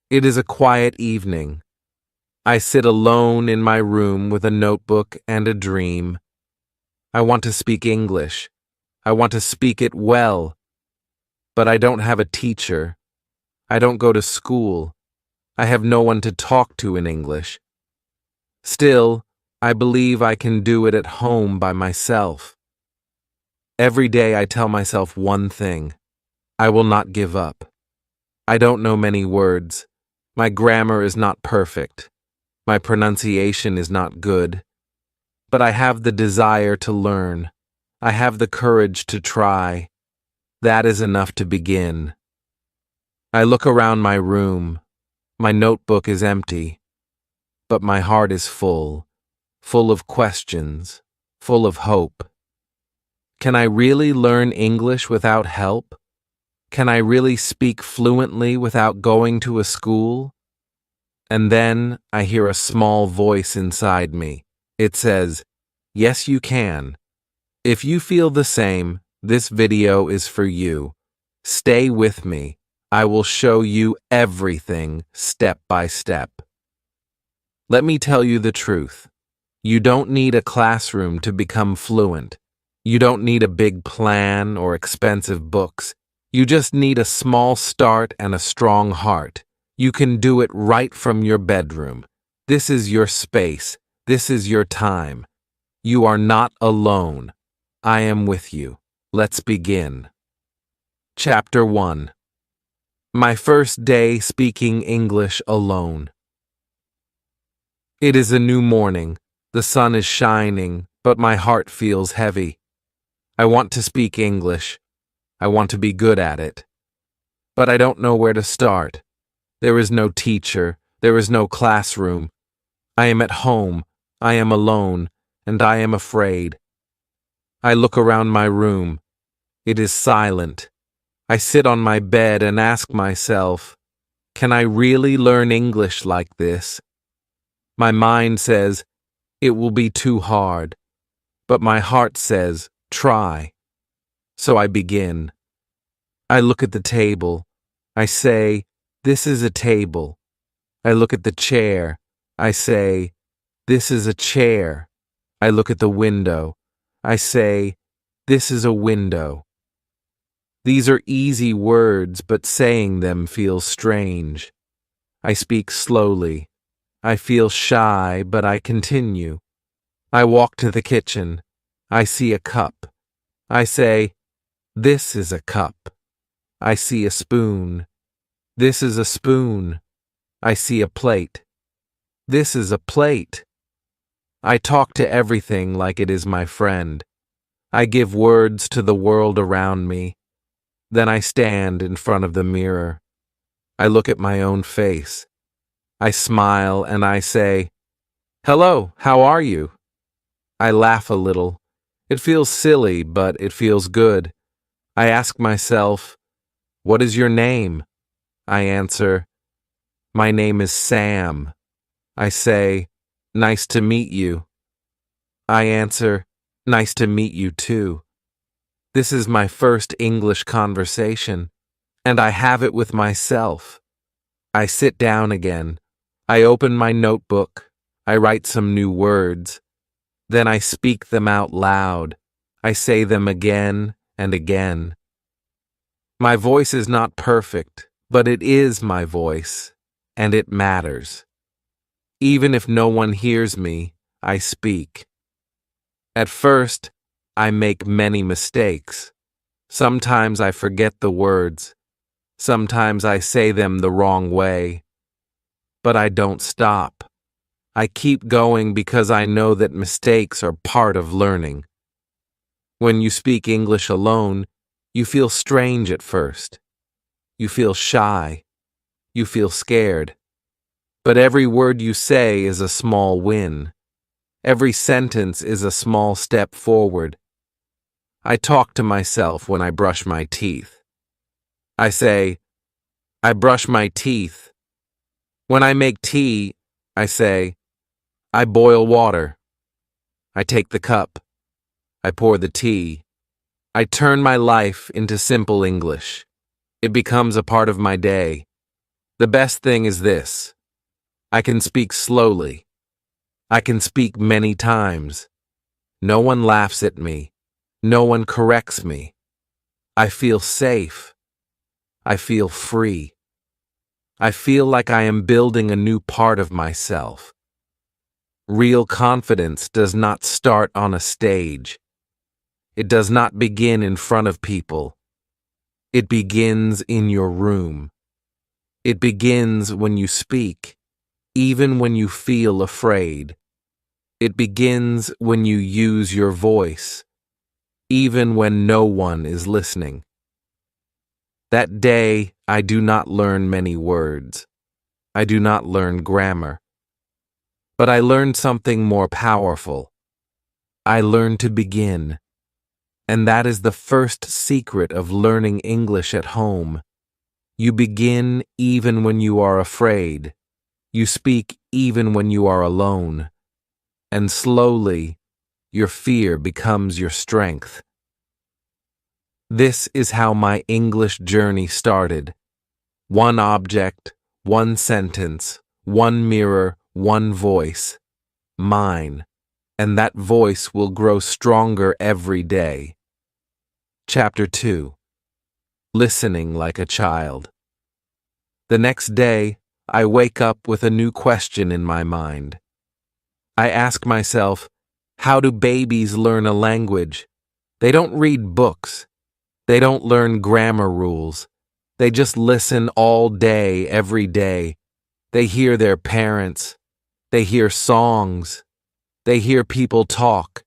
It is a quiet evening. I sit alone in my room with a notebook and a dream. I want to speak English. I want to speak it well. But I don't have a teacher. I don't go to school. I have no one to talk to in English. Still, I believe I can do it at home by myself. Every day I tell myself one thing. I will not give up. I don't know many words. My grammar is not perfect. My pronunciation is not good. But I have the desire to learn. I have the courage to try. That is enough to begin. I look around my room. My notebook is empty. But my heart is full of questions, full of hope. Can I really learn English without help? Can I really speak fluently without going to a school? And then I hear a small voice inside me. It says, "Yes, you can." If you feel the same, this video is for you. Stay with me. I will show you everything step by step. Let me tell you the truth. You don't need a classroom to become fluent. You don't need a big plan or expensive books. You just need a small start and a strong heart. You can do it right from your bedroom. This is your space. This is your time. You are not alone. I am with you. Let's begin. Chapter 1. My first day speaking English alone. It is a new morning. The sun is shining, but my heart feels heavy. I want to speak English. I want to be good at it. But I don't know where to start. There is no teacher. There is no classroom. I am at home. I am alone, and I am afraid. I look around my room. It is silent. I sit on my bed and ask myself, can I really learn English like this? My mind says, it will be too hard. But my heart says, try. So I begin. I look at the table. I say, this is a table. I look at the chair. I say, this is a chair. I look at the window. I say, this is a window. These are easy words, but saying them feels strange. I speak slowly. I feel shy, but I continue. I walk to the kitchen. I see a cup. I say, this is a cup. I see a spoon. This is a spoon. I see a plate. This is a plate. I talk to everything like it is my friend. I give words to the world around me. Then I stand in front of the mirror. I look at my own face. I smile and I say, hello, how are you? I laugh a little. It feels silly, but it feels good. I ask myself, what is your name? I answer, my name is Sam. I say, nice to meet you. I answer, nice to meet you too. This is my first English conversation, and I have it with myself. I sit down again. I open my notebook. I write some new words. Then I speak them out loud. I say them again and again. My voice is not perfect, but it is my voice, and it matters. Even if no one hears me, I speak. At first, I make many mistakes. Sometimes I forget the words. Sometimes I say them the wrong way. But I don't stop. I keep going because I know that mistakes are part of learning. When you speak English alone, you feel strange at first. You feel shy. You feel scared. But every word you say is a small win. Every sentence is a small step forward. I talk to myself when I brush my teeth. I say, I brush my teeth. When I make tea, I say, I boil water. I take the cup. I pour the tea. I turn my life into simple English. It becomes a part of my day. The best thing is this: I can speak slowly. I can speak many times. No one laughs at me. No one corrects me. I feel safe. I feel free. I feel like I am building a new part of myself. Real confidence does not start on a stage. It does not begin in front of people. It begins in your room. It begins when you speak, even when you feel afraid. It begins when you use your voice, even when no one is listening. That day, I do not learn many words. I do not learn grammar. But I learned something more powerful. I learned to begin. And that is the first secret of learning English at home. You begin even when you are afraid. You speak even when you are alone. And slowly, your fear becomes your strength. This is how my English journey started. One object, one sentence, one mirror, one voice. Mine. And that voice will grow stronger every day. Chapter 2. Listening like a child. The next day, I wake up with a new question in my mind. I ask myself, how do babies learn a language? They don't read books. They don't learn grammar rules. They just listen all day, every day. They hear their parents. They hear songs. They hear people talk.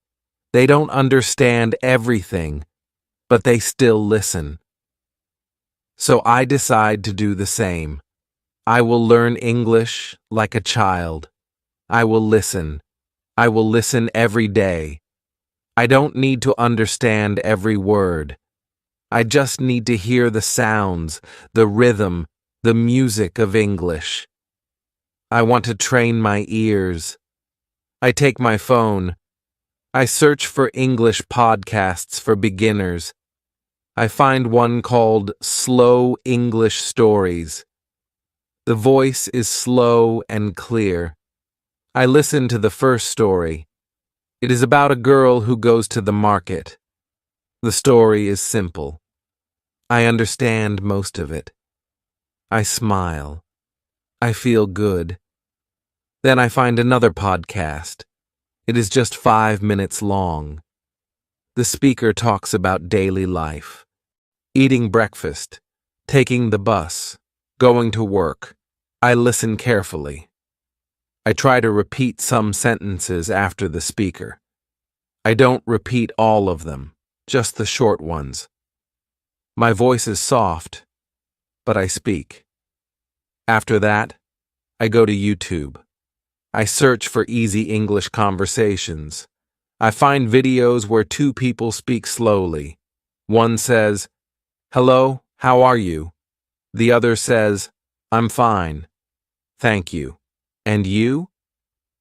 They don't understand everything, but they still listen. So I decide to do the same. I will learn English like a child. I will listen. I will listen every day. I don't need to understand every word. I just need to hear the sounds, the rhythm, the music of English. I want to train my ears. I take my phone. I search for English podcasts for beginners. I find one called Slow English Stories. The voice is slow and clear. I listen to the first story. It is about a girl who goes to the market. The story is simple. I understand most of it. I smile. I feel good. Then I find another podcast. It is just 5 minutes long. The speaker talks about daily life. Eating breakfast, taking the bus, going to work. I listen carefully. I try to repeat some sentences after the speaker. I don't repeat all of them, just the short ones. My voice is soft, but I speak. After that, I go to YouTube. I search for easy English conversations. I find videos where two people speak slowly. One says, "Hello, how are you?" The other says, "I'm fine. Thank you. And you?"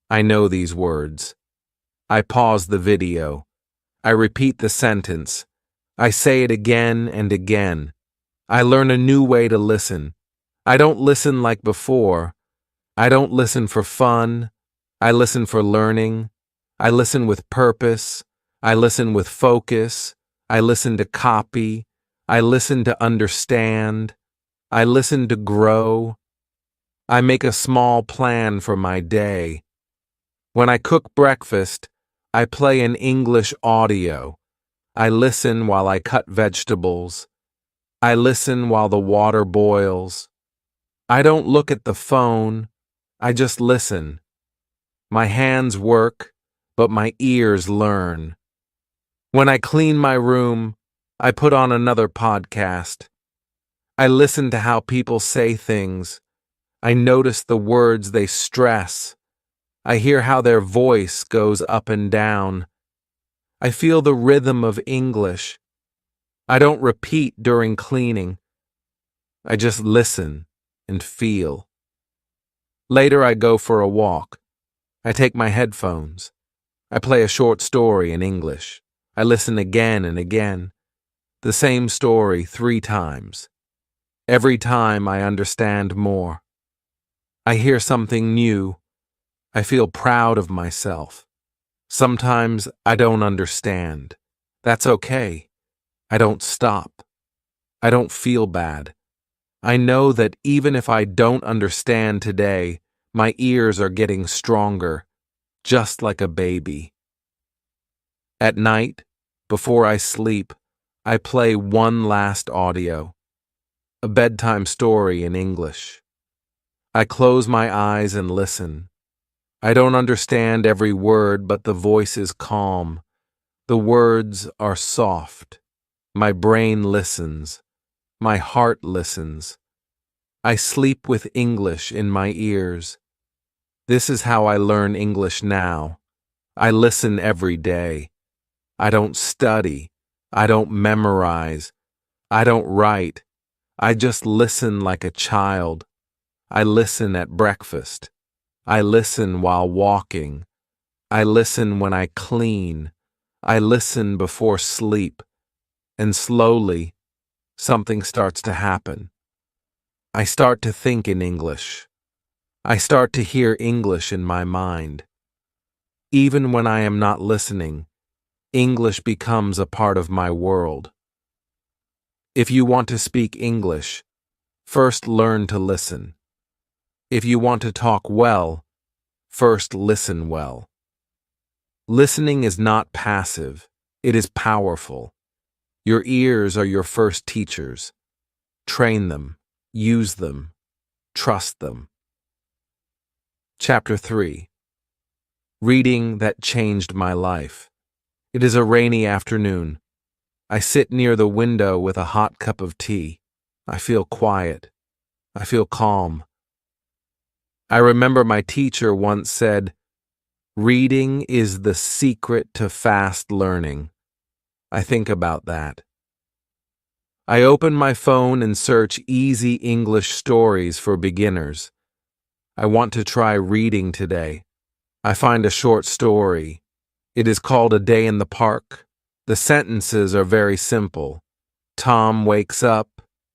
I know these words. I pause the video. I repeat the sentence. I say it again and again. I learn a new way to listen. I don't listen like before. I don't listen for fun. I listen for learning. I listen with purpose. I listen with focus. I listen to copy. I listen to understand. I listen to grow. I make a small plan for my day. When I cook breakfast, I play an English audio. I listen while I cut vegetables. I listen while the water boils. I don't look at the phone. I just listen. My hands work, but my ears learn. When I clean my room, I put on another podcast. I listen to how people say things. I notice the words they stress. I hear how their voice goes up and down. I feel the rhythm of English. I don't repeat during cleaning. I just listen and feel. Later I go for a walk. I take my headphones. I play a short story in English. I listen again and again. The same story 3 times. Every time I understand more. I hear something new. I feel proud of myself. Sometimes I don't understand. That's okay. I don't stop. I don't feel bad. I know that even if I don't understand today, my ears are getting stronger, just like a baby. At night, before I sleep, I play one last audio, a bedtime story in English. I close my eyes and listen. I don't understand every word, but the voice is calm. The words are soft. My brain listens. My heart listens. I sleep with English in my ears. This is how I learn English now. I listen every day. I don't study. I don't memorize. I don't write. I just listen like a child. I listen at breakfast. I listen while walking. I listen when I clean. I listen before sleep. And slowly, something starts to happen. I start to think in English. I start to hear English in my mind. Even when I am not listening, English becomes a part of my world. If you want to speak English, first learn to listen. If you want to talk well, first listen well. Listening is not passive, it is powerful. Your ears are your first teachers. Train them, use them, trust them. Chapter 3. Reading that changed my life. It is a rainy afternoon. I sit near the window with a hot cup of tea. I feel quiet. I feel calm. I remember my teacher once said, "Reading is the secret to fast learning." I think about that. I open my phone and search easy English stories for beginners. I want to try reading today. I find a short story. It is called A Day in the Park. The sentences are very simple. Tom wakes up.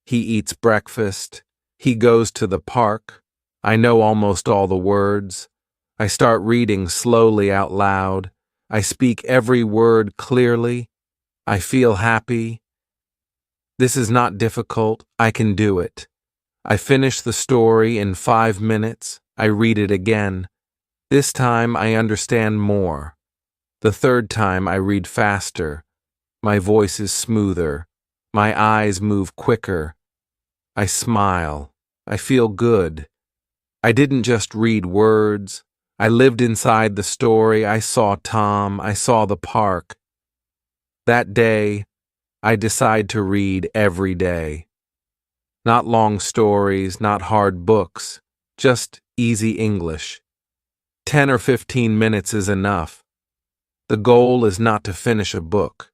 He eats breakfast. He goes to the park. I know almost all the words. I start reading slowly out loud. I speak every word clearly. I feel happy. This is not difficult. I can do it. I finish the story in 5 minutes. I read it again. This time I understand more. The third time I read faster. My voice is smoother. My eyes move quicker. I smile. I feel good. I didn't just read words. I lived inside the story. I saw Tom. I saw the park. That day, I decide to read every day. Not long stories, not hard books, just easy English. 10 or 15 minutes is enough. The goal is not to finish a book.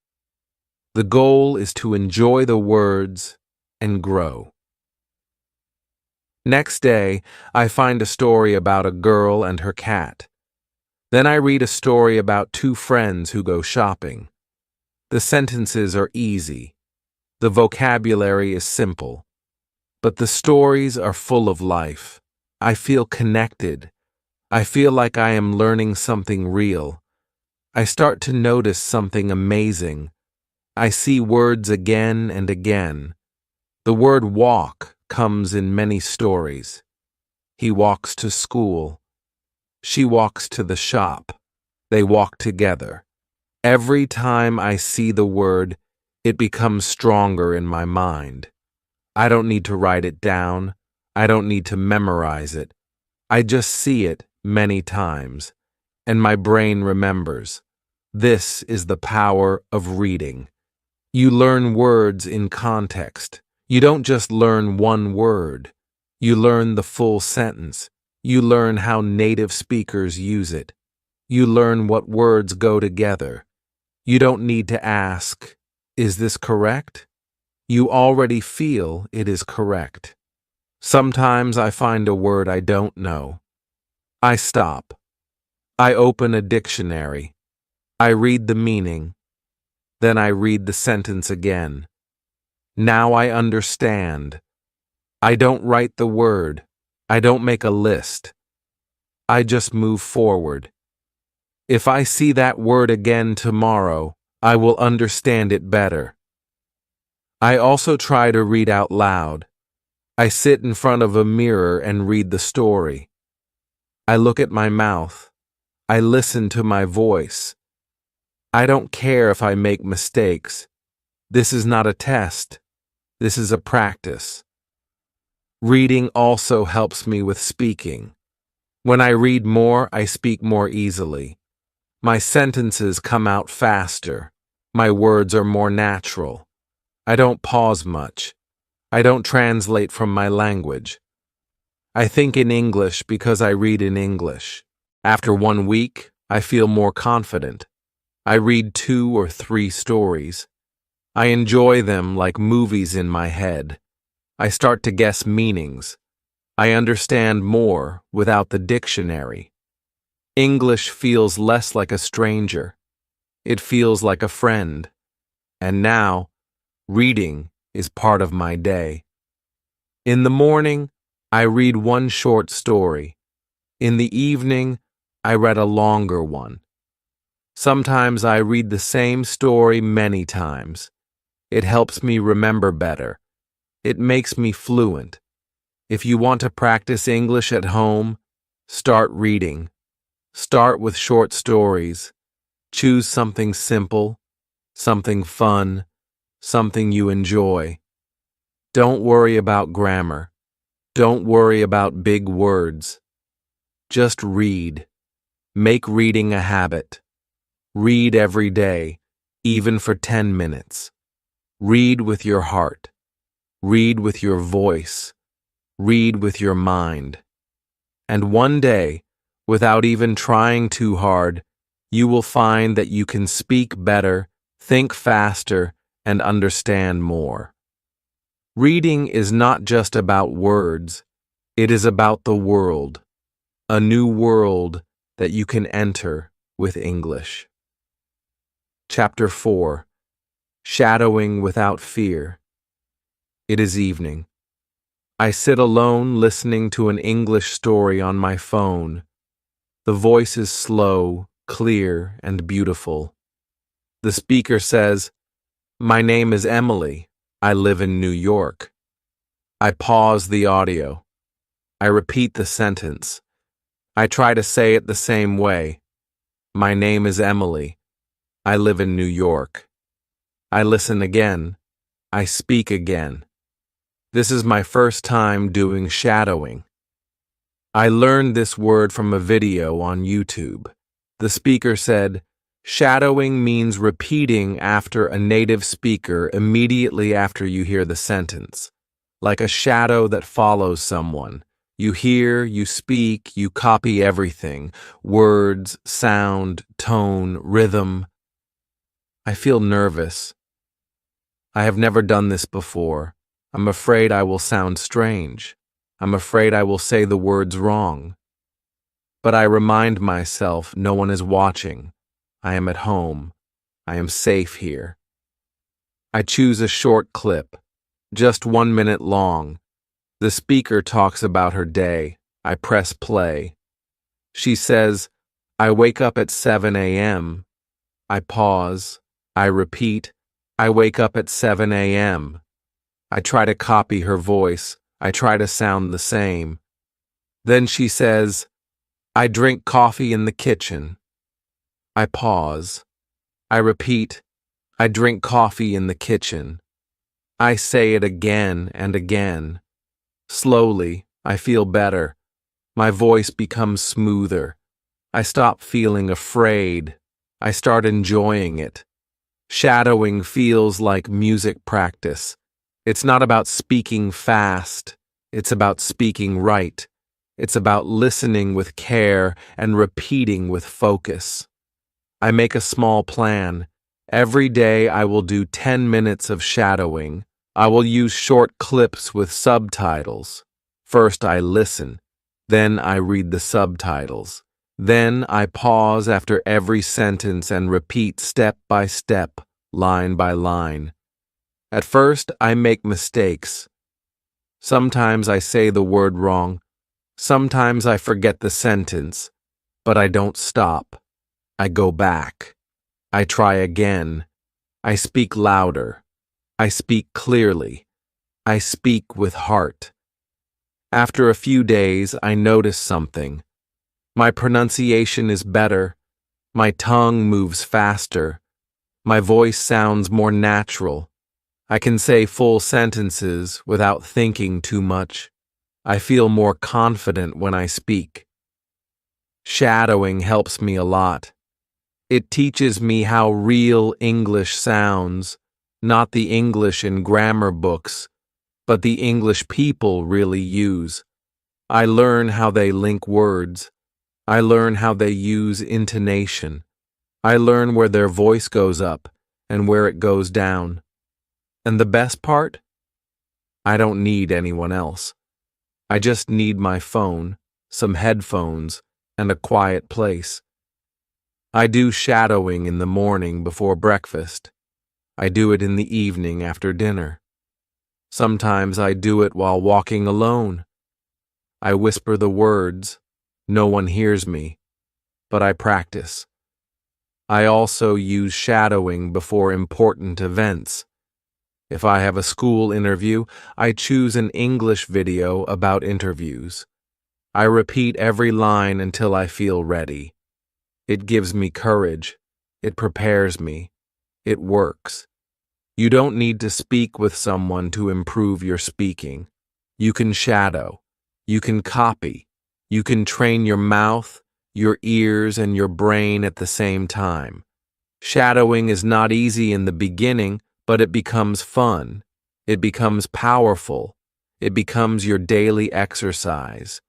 The goal is to enjoy the words and grow. Next day, I find a story about a girl and her cat. Then I read a story about two friends who go shopping. The sentences are easy. The vocabulary is simple. But the stories are full of life. I feel connected. I feel like I am learning something real. I start to notice something amazing. I see words again and again. The word walk comes in many stories. He walks to school. She walks to the shop. They walk together. Every time I see the word, it becomes stronger in my mind. I don't need to write it down. I don't need to memorize it. I just see it many times, and my brain remembers. This is the power of reading. You learn words in context. You don't just learn one word. You learn the full sentence. You learn how native speakers use it. You learn what words go together. You don't need to ask, "Is this correct?" You already feel it is correct. Sometimes I find a word I don't know. I stop. I open a dictionary. I read the meaning. Then I read the sentence again. Now I understand. I don't write the word. I don't make a list. I just move forward. If I see that word again tomorrow, I will understand it better. I also try to read out loud. I sit in front of a mirror and read the story. I look at my mouth. I listen to my voice. I don't care if I make mistakes. This is not a test. This is a practice. Reading also helps me with speaking. When I read more, I speak more easily. My sentences come out faster. My words are more natural. I don't pause much. I don't translate from my language. I think in English because I read in English. After 1 week, I feel more confident. I read 2 or 3 stories. I enjoy them like movies in my head. I start to guess meanings. I understand more without the dictionary. English feels less like a stranger. It feels like a friend. And now, reading is part of my day. In the morning, I read 1 short story. In the evening, I read a longer one. Sometimes I read the same story many times. It helps me remember better. It makes me fluent. If you want to practice English at home, start reading. Start with short stories. Choose something simple, something fun, something you enjoy. Don't worry about grammar. Don't worry about big words. Just read. Make reading a habit. Read every day, even for 10 minutes. Read with your heart. Read with your voice. Read with your mind. And one day, without even trying too hard, you will find that you can speak better, think faster, and understand more. Reading is not just about words, it is about the world, a new world that you can enter with English. Chapter 4. Shadowing Without Fear. It is evening. I sit alone listening to an English story on my phone. The voice is slow, clear, and beautiful. The speaker says, "My name is Emily. I live in New York." I pause the audio. I repeat the sentence. I try to say it the same way. My name is Emily. I live in New York. I listen again. I speak again. This is my first time doing shadowing. I learned this word from a video on YouTube. The speaker said, "Shadowing means repeating after a native speaker immediately after you hear the sentence, like a shadow that follows someone. You hear, you speak, you copy everything, words, sound, tone, rhythm." I feel nervous. I have never done this before. I'm afraid I will sound strange. I'm afraid I will say the words wrong. But I remind myself no one is watching. I am at home. I am safe here. I choose a short clip, just 1 minute long. The speaker talks about her day. I press play. She says, "I wake up at 7 a.m. I pause. I repeat, "I wake up at 7 a.m. I try to copy her voice. I try to sound the same. Then she says, "I drink coffee in the kitchen." I pause. I repeat, "I drink coffee in the kitchen." I say it again and again. Slowly, I feel better. My voice becomes smoother. I stop feeling afraid. I start enjoying it. Shadowing feels like music practice. It's not about speaking fast. It's about speaking right. It's about listening with care and repeating with focus. I make a small plan. Every day I will do 10 minutes of shadowing. I will use short clips with subtitles. First I listen. Then I read the subtitles. Then I pause after every sentence and repeat step by step, line by line. At first, I make mistakes. Sometimes I say the word wrong. Sometimes I forget the sentence, but I don't stop. I go back. I try again. I speak louder. I speak clearly. I speak with heart. After a few days, I notice something. My pronunciation is better. My tongue moves faster. My voice sounds more natural. I can say full sentences without thinking too much. I feel more confident when I speak. Shadowing helps me a lot. It teaches me how real English sounds, not the English in grammar books, but the English people really use. I learn how they link words. I learn how they use intonation. I learn where their voice goes up and where it goes down. And the best part? I don't need anyone else. I just need my phone, some headphones, and a quiet place. I do shadowing in the morning before breakfast. I do it in the evening after dinner. Sometimes I do it while walking alone. I whisper the words. No one hears me, but I practice. I also use shadowing before important events. If I have a school interview, I choose an English video about interviews. I repeat every line until I feel ready. It gives me courage. It prepares me. It works. You don't need to speak with someone to improve your speaking. You can shadow. You can copy. You can train your mouth, your ears, and your brain at the same time. Shadowing is not easy in the beginning, but it becomes fun. It becomes powerful. It becomes your daily exercise.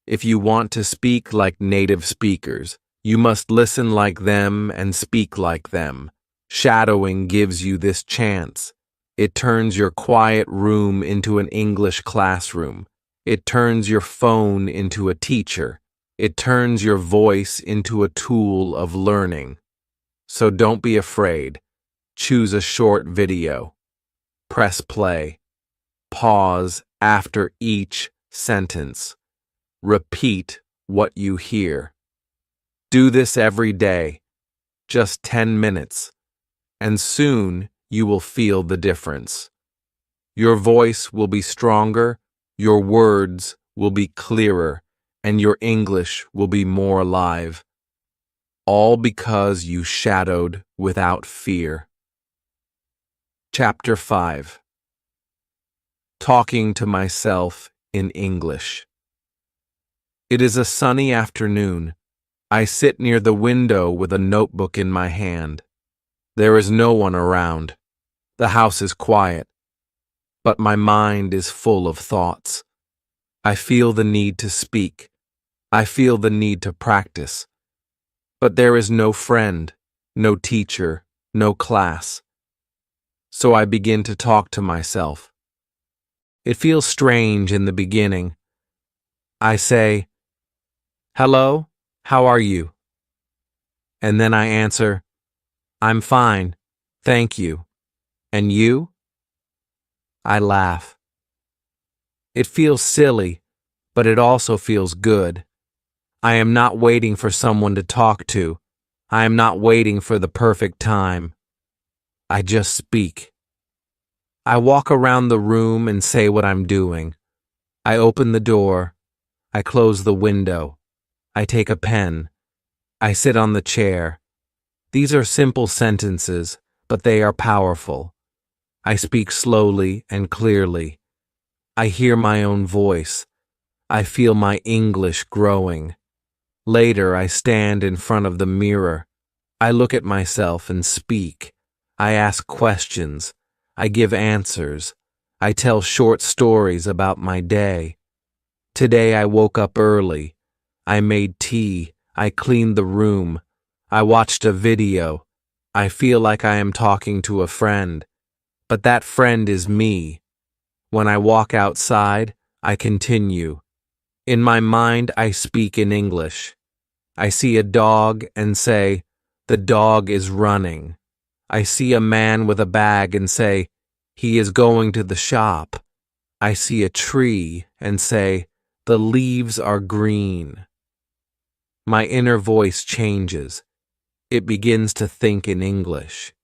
If you want to speak like native speakers, you must listen like them and speak like them. Shadowing gives you this chance. It turns your quiet room into an English classroom. It turns your phone into a teacher. It turns your voice into a tool of learning. So don't be afraid. Choose a short video. Press play. Pause after each sentence. Repeat what you hear. Do this every day, just 10 minutes, and soon you will feel the difference. Your voice will be stronger, your words will be clearer, and your English will be more alive. All because you shadowed without fear. Chapter 5. Talking to myself in English. It is a sunny afternoon. I sit near the window with a notebook in my hand. There is no one around. The house is quiet, but my mind is full of thoughts. I feel the need to speak. I feel the need to practice. But there is no friend, no teacher, no class. So I begin to talk to myself. It feels strange in the beginning. I say, "Hello, how are you?" And then I answer, "I'm fine, thank you. And you?" I laugh. It feels silly, but it also feels good. I am not waiting for someone to talk to. I am not waiting for the perfect time. I just speak. I walk around the room and say what I'm doing. I open the door. I close the window. I take a pen. I sit on the chair. These are simple sentences, but they are powerful. I speak slowly and clearly. I hear my own voice. I feel my English growing. Later, I stand in front of the mirror. I look at myself and speak. I ask questions. I give answers. I tell short stories about my day. Today I woke up early. I made tea. I cleaned the room. I watched a video. I feel like I am talking to a friend. But that friend is me. When I walk outside, I continue. In my mind, I speak in English. I see a dog and say, "The dog is running." I see a man with a bag and say, "He is going to the shop." I see a tree and say, The leaves are green. My inner voice changes. It begins to think in English.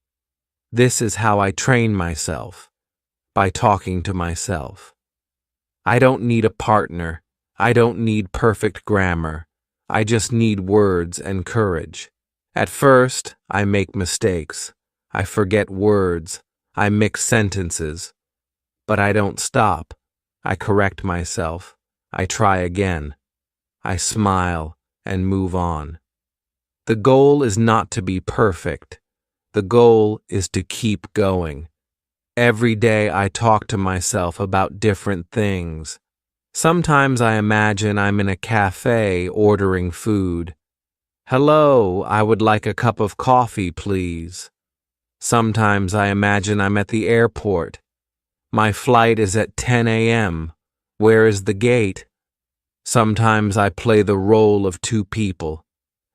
This is how I train myself, by talking to myself. I don't need a partner. I don't need perfect grammar. I just need words and courage. At first, I make mistakes. I forget words. I mix sentences. But I don't stop. I correct myself. I try again. I smile and move on. The goal is not to be perfect. The goal is to keep going. Every day I talk to myself about different things. Sometimes I imagine I'm in a cafe ordering food. Hello, I would like a cup of coffee, please. Sometimes I imagine I'm at the airport. My flight is at 10 a.m. Where is the gate? Sometimes I play the role of two people.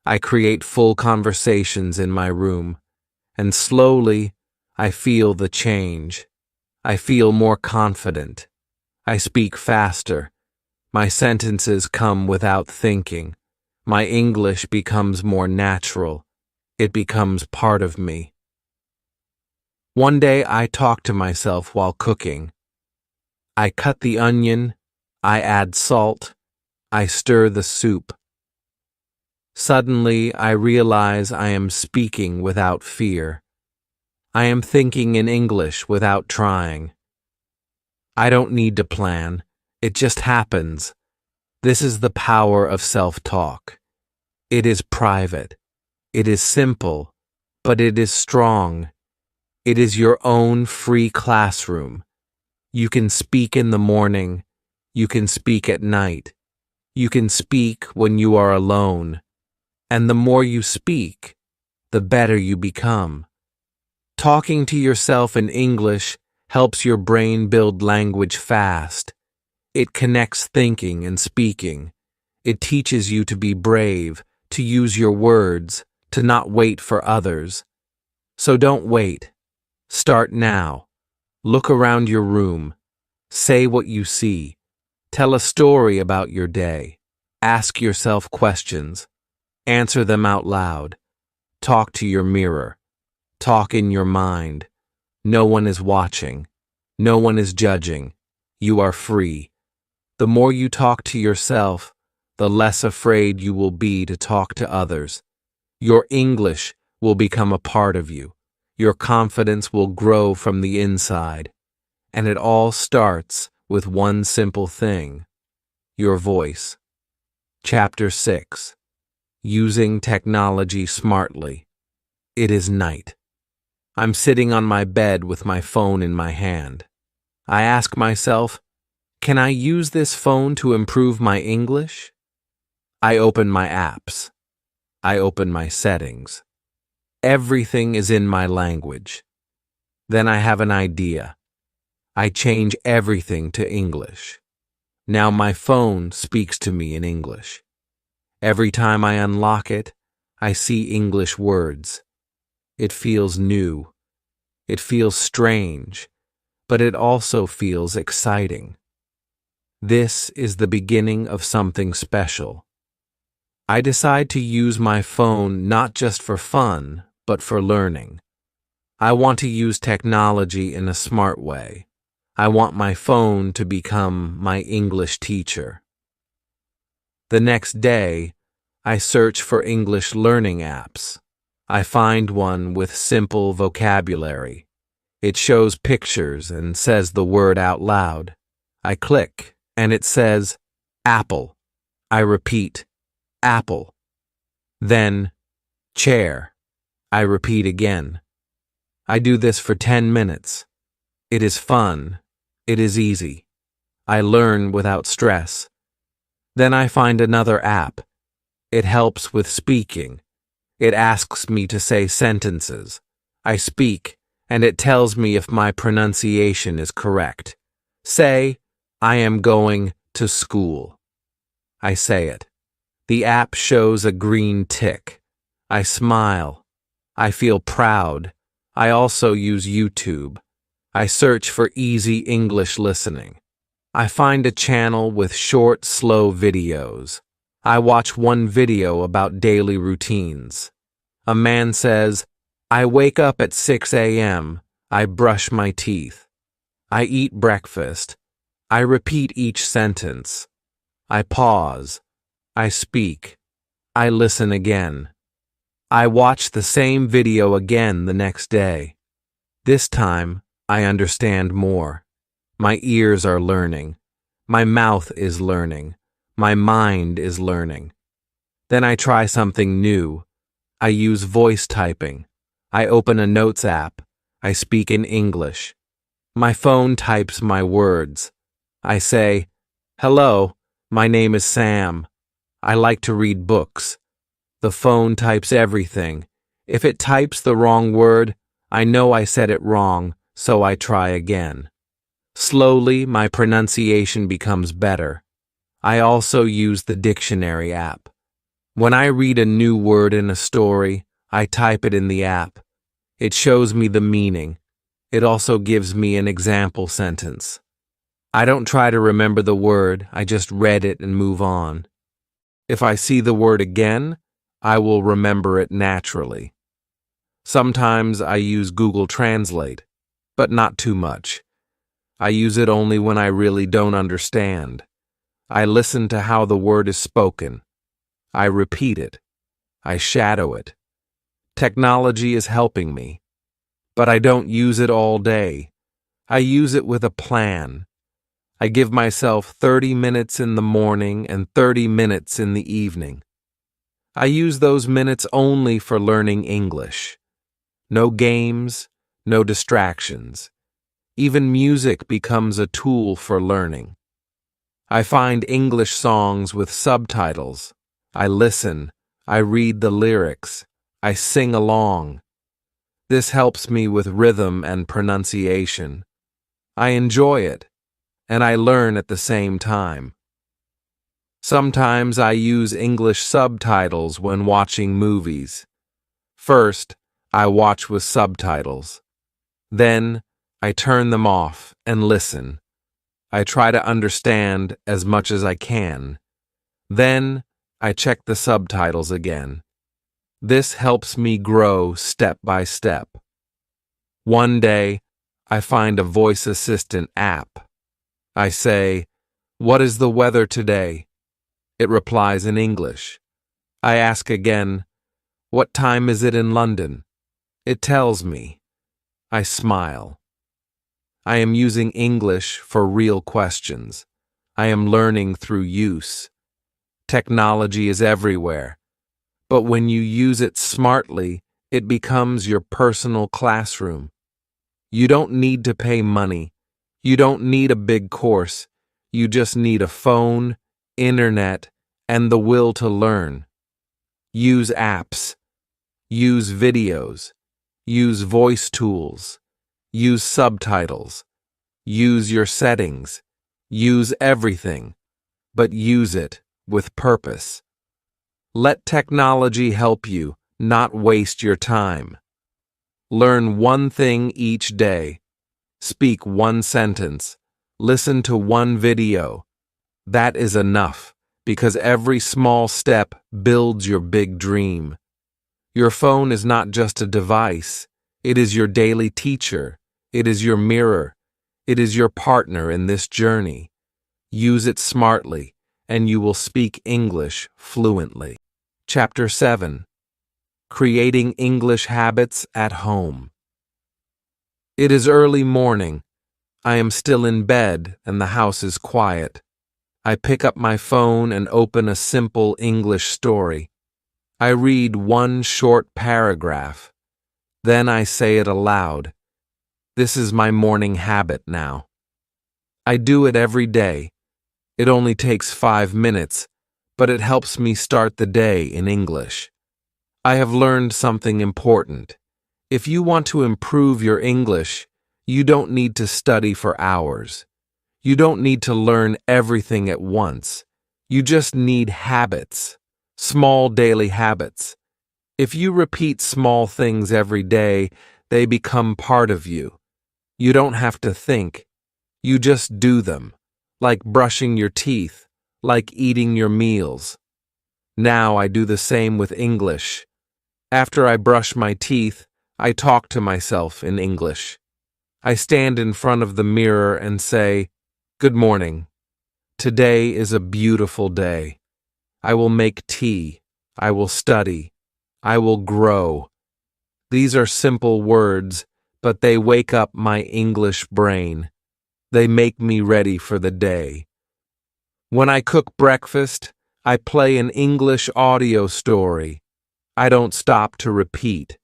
I create full conversations in my room, and slowly I feel the change. I feel more confident. I speak faster. My sentences come without thinking. My English becomes more natural. It becomes part of me. One day I talk to myself while cooking. I cut the onion. I add salt. I stir the soup. Suddenly I realize I am speaking without fear. I am thinking in English without trying. I don't need to plan. It just happens. This is the power of self-talk. It is private. It is simple, but it is strong. It is your own free classroom. You can speak in the morning. You can speak at night. You can speak when you are alone. And the more you speak, the better you become. Talking to yourself in English helps your brain build language fast. It connects thinking and speaking. It teaches you to be brave, to use your words, to not wait for others. So don't wait. Start now. Look around your room. Say what you see. Tell a story about your day. Ask yourself questions. Answer them out loud. Talk to your mirror. Talk in your mind. No one is watching. No one is judging. You are free. The more you talk to yourself, the less afraid you will be to talk to others. Your English will become a part of you. Your confidence will grow from the inside. And it all starts with one simple thing: your voice. Chapter 6. Using technology smartly. It is night. I'm sitting on my bed with my phone in my hand. I ask myself, can I use this phone to improve my English? I open my apps. I open my settings. Everything is in my language. Then I have an idea. I change everything to English. Now my phone speaks to me in English. Every time I unlock it, I see English words. It feels new. It feels strange, but it also feels exciting. This is the beginning of something special. I decide to use my phone not just for fun, but for learning. I want to use technology in a smart way. I want my phone to become my English teacher. The next day, I search for English learning apps. I find one with simple vocabulary. It shows pictures and says the word out loud. I click, and it says, apple. I repeat, apple. Then, chair. I repeat again. I do this for 10 minutes. It is fun. It is easy. I learn without stress. Then I find another app. It helps with speaking. It asks me to say sentences. I speak, and it tells me if my pronunciation is correct. Say, I am going to school. I say it. The app shows a green tick. I smile. I feel proud. I also use YouTube. I search for easy English listening. I find a channel with short, slow videos. I watch one video about daily routines. A man says, I wake up at 6 a.m. I brush my teeth. I eat breakfast. I repeat each sentence. I pause. I speak. I listen again. I watch the same video again the next day. This time, I understand more. My ears are learning. My mouth is learning. My mind is learning. Then I try something new. I use voice typing. I open a notes app. I speak in English. My phone types my words. I say, "Hello, my name is Sam. I like to read books." The phone types everything. If it types the wrong word, I know I said it wrong, so I try again. Slowly, my pronunciation becomes better. I also use the dictionary app. When I read a new word in a story, I type it in the app. It shows me the meaning. It also gives me an example sentence. I don't try to remember the word, I just read it and move on. If I see the word again, I will remember it naturally. Sometimes I use Google Translate, but not too much. I use it only when I really don't understand. I listen to how the word is spoken. I repeat it. I shadow it. Technology is helping me, but I don't use it all day. I use it with a plan. I give myself 30 minutes in the morning and 30 minutes in the evening. I use those minutes only for learning English. No games, no distractions. Even music becomes a tool for learning. I find English songs with subtitles. I listen. I read the lyrics. I sing along. This helps me with rhythm and pronunciation. I enjoy it, and I learn at the same time. Sometimes I use English subtitles when watching movies. First, I watch with subtitles. Then, I turn them off and listen. I try to understand as much as I can. Then, I check the subtitles again. This helps me grow step by step. One day, I find a voice assistant app. I say, "What is the weather today?" It replies in English. I ask again, "What time is it in London?" It tells me. I smile. I am using English for real questions. I am learning through use. Technology is everywhere, but when you use it smartly, it becomes your personal classroom. You don't need to pay money. You don't need a big course. You just need a phone, internet, and the will to learn. Use apps. Use videos. Use voice tools. Use subtitles. Use your settings. Use everything, but use it with purpose. Let technology help you, not waste your time. Learn one thing each day. Speak one sentence. Listen to one video. That is enough, because every small step builds your big dream. Your phone is not just a device. It is your daily teacher. It is your mirror. It is your partner in this journey. Use it smartly, and you will speak English fluently. Chapter 7. Creating English Habits at Home. It is early morning. I am still in bed, and the house is quiet. I pick up my phone and open a simple English story. I read one short paragraph. Then I say it aloud. This is my morning habit now. I do it every day. It only takes 5 minutes, but it helps me start the day in English. I have learned something important. If you want to improve your English, you don't need to study for hours. You don't need to learn everything at once. You just need habits, small daily habits. If you repeat small things every day, they become part of you. You don't have to think. You just do them. like brushing your teeth, like eating your meals. Now I do the same with English. After I brush my teeth, I talk to myself in English. I stand in front of the mirror and say, "Good morning. Today is a beautiful day. I will make tea. I will study. I will grow." These are simple words, but they wake up my English brain. They make me ready for the day. When I cook breakfast, I play an English audio story. I don't stop to repeat.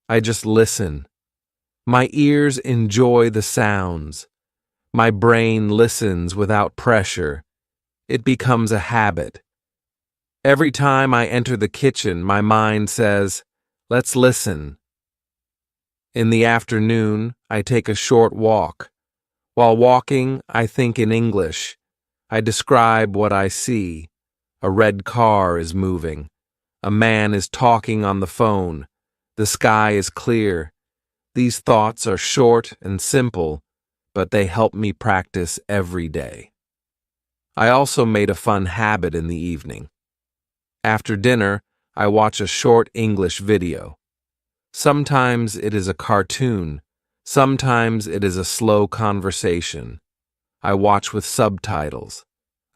I just listen. My ears enjoy the sounds. My brain listens without pressure. It becomes a habit. Every time I enter the kitchen, my mind says, "Let's listen." In the afternoon, I take a short walk. While walking, I think in English. I describe what I see. A red car is moving. A man is talking on the phone. The sky is clear. These thoughts are short and simple, but they help me practice every day. I also made a fun habit in the evening. After dinner, I watch a short English video. Sometimes it is a cartoon. Sometimes it is a slow conversation. I watch with subtitles.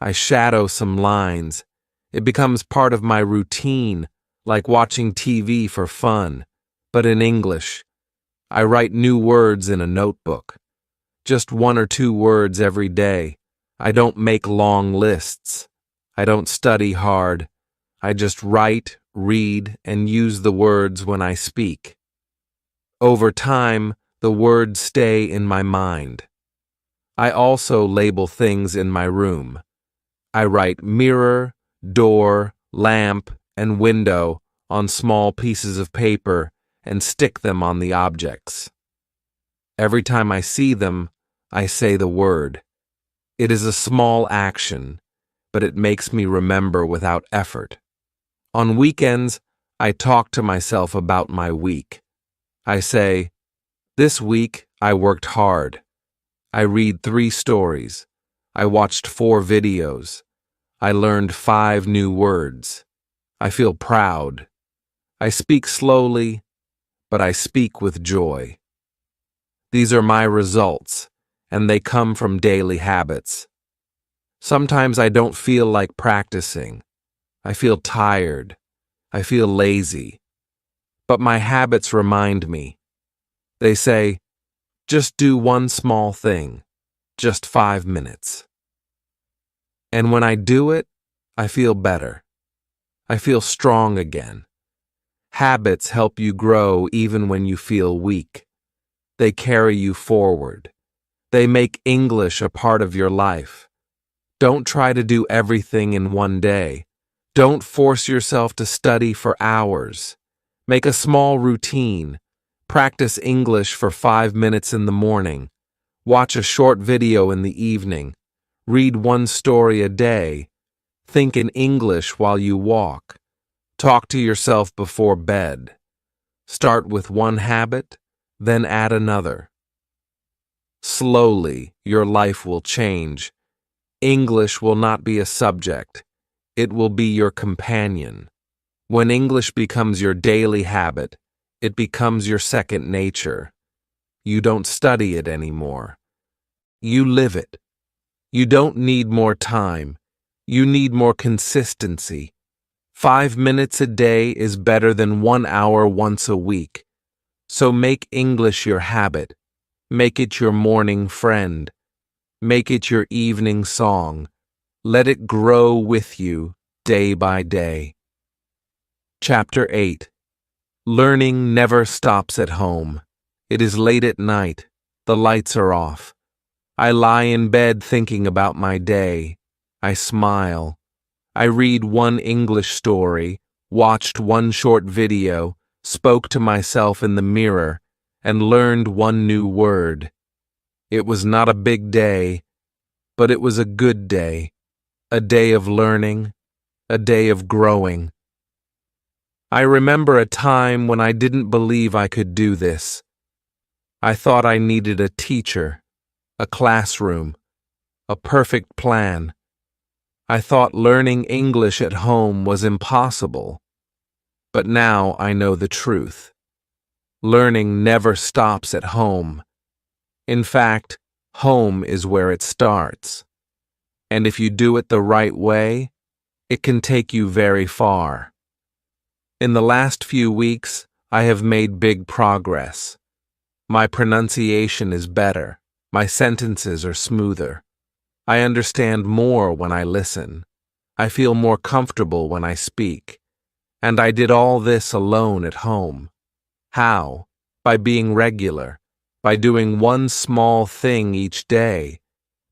I shadow some lines. It becomes part of my routine, like watching TV for fun, but in English. I write new words in a notebook. Just 1 or 2 words every day. I don't make long lists. I don't study hard. I just write, read, and use the words when I speak. Over time, the words stay in my mind. I also label things in my room. I write mirror, door, lamp, and window on small pieces of paper and stick them on the objects. Every time I see them, I say the word. It is a small action, but it makes me remember without effort. On weekends, I talk to myself about my week. I say, "This week I worked hard. I read 3 stories. I watched 4 videos. I learned 5 new words. I feel proud. I speak slowly, but I speak with joy." These are my results, and they come from daily habits. Sometimes I don't feel like practicing. I feel tired. I feel lazy. But my habits remind me. They say, "Just do one small thing, just 5 minutes." And when I do it, I feel better. I feel strong again. Habits help you grow even when you feel weak. They carry you forward. They make English a part of your life. Don't try to do everything in one day. Don't force yourself to study for hours. Make a small routine. Practice English for 5 minutes in the morning. Watch a short video in the evening. Read 1 story a day. Think in English while you walk. Talk to yourself before bed. Start with 1 habit, then add another. Slowly, your life will change. English will not be a subject. It will be your companion. When English becomes your daily habit, it becomes your second nature. You don't study it anymore. You live it. You don't need more time. You need more consistency. 5 minutes a day is better than 1 hour once a week. So make English your habit. Make it your morning friend. Make it your evening song. Let it grow with you day by day. Chapter 8. Learning never stops at home. It is late at night. The lights are off. I lie in bed thinking about my day. I smile. I read 1 English story, watched 1 short video, spoke to myself in the mirror, and learned 1 new word. It was not a big day, but it was a good day. A day of learning, a day of growing. I remember a time when I didn't believe I could do this. I thought I needed a teacher, a classroom. a perfect plan. I thought learning English at home was impossible. But now I know the truth. Learning never stops at home. In fact, home is where it starts. And if you do it the right way, it can take you very far. In the last few weeks, I have made big progress. My pronunciation is better. My sentences are smoother. I understand more when I listen. I feel more comfortable when I speak. And I did all this alone at home. How? By being regular, by doing one small thing each day,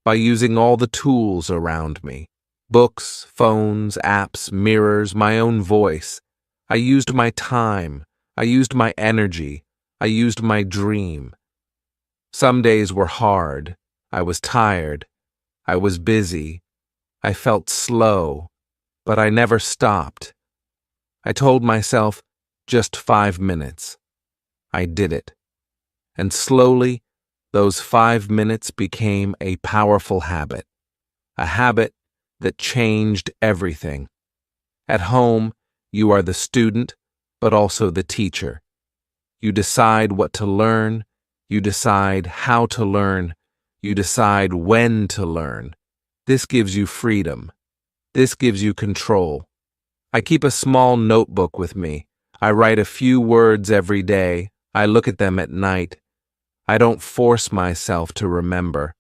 by using all the tools around me. Books, phones, apps, mirrors, my own voice. I used my time. I used my energy. I used my dream. Some days were hard. I was tired. I was busy. I felt slow, but I never stopped. I told myself, just 5 minutes. I did it. And slowly, those 5 minutes became a powerful habit. A habit that changed everything. At home, you are the student, but also the teacher. You decide what to learn. You decide how to learn. You decide when to learn. This gives you freedom. This gives you control. I keep a small notebook with me. I write a few words every day. I look at them at night. I don't force myself to remember.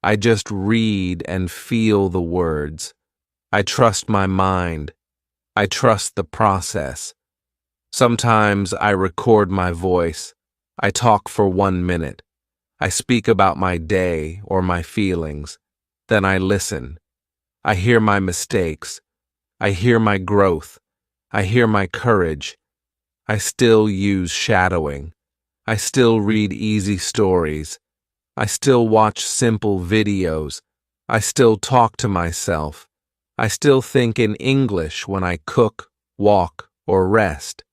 I just read and feel the words. I trust my mind. I trust the process. Sometimes I record my voice. I talk for 1 minute. I speak about my day or my feelings. Then I listen. I hear my mistakes. I hear my growth. I hear my courage. I still use shadowing. I still read easy stories. I still watch simple videos. I still talk to myself. I still think in English when I cook, walk, or rest.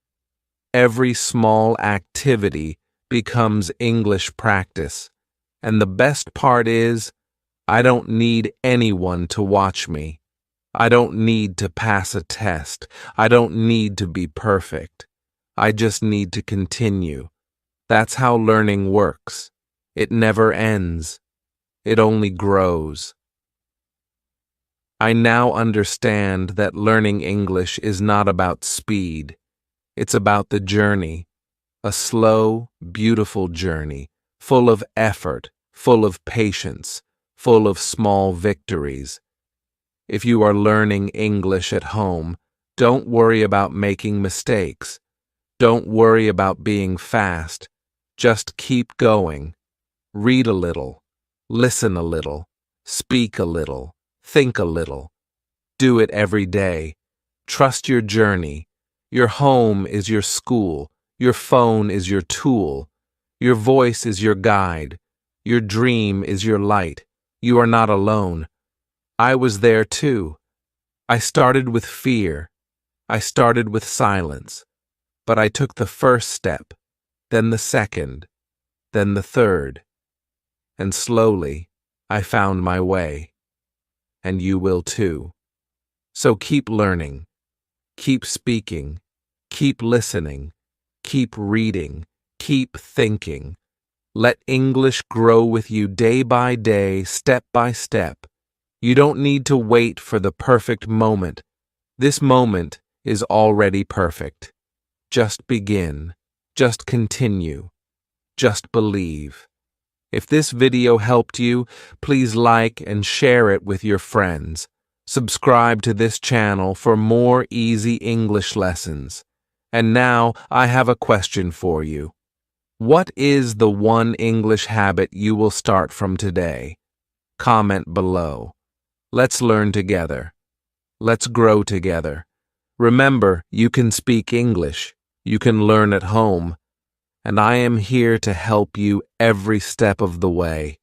Every small activity becomes English practice. And the best part is, I don't need anyone to watch me. I don't need to pass a test. I don't need to be perfect. I just need to continue. That's how learning works. It never ends. It only grows. I now understand that learning English is not about speed. It's about the journey. A slow, beautiful journey, full of effort, full of patience, full of small victories. If you are learning English at home, don't worry about making mistakes. Don't worry about being fast. Just keep going. Read a little. Listen a little. Speak a little. Think a little. Do it every day. Trust your journey. Your home is your school. Your phone is your tool. Your voice is your guide. Your dream is your light. You are not alone. I was there too. I started with fear. I started with silence. But I took the first step, then the second, then the third. And slowly, I found my way. And you will too. So keep learning. Keep speaking. Keep listening. Keep reading. Keep thinking. Let English grow with you day by day, step by step. You don't need to wait for the perfect moment. This moment is already perfect. Just begin. Just continue. Just believe. If this video helped you, please like and share it with your friends. Subscribe to this channel for more easy English lessons. And now I have a question for you. What is the one English habit you will start from today? Comment below. Let's learn together. Let's grow together. Remember, you can speak English. You can learn at home. And I am here to help you every step of the way.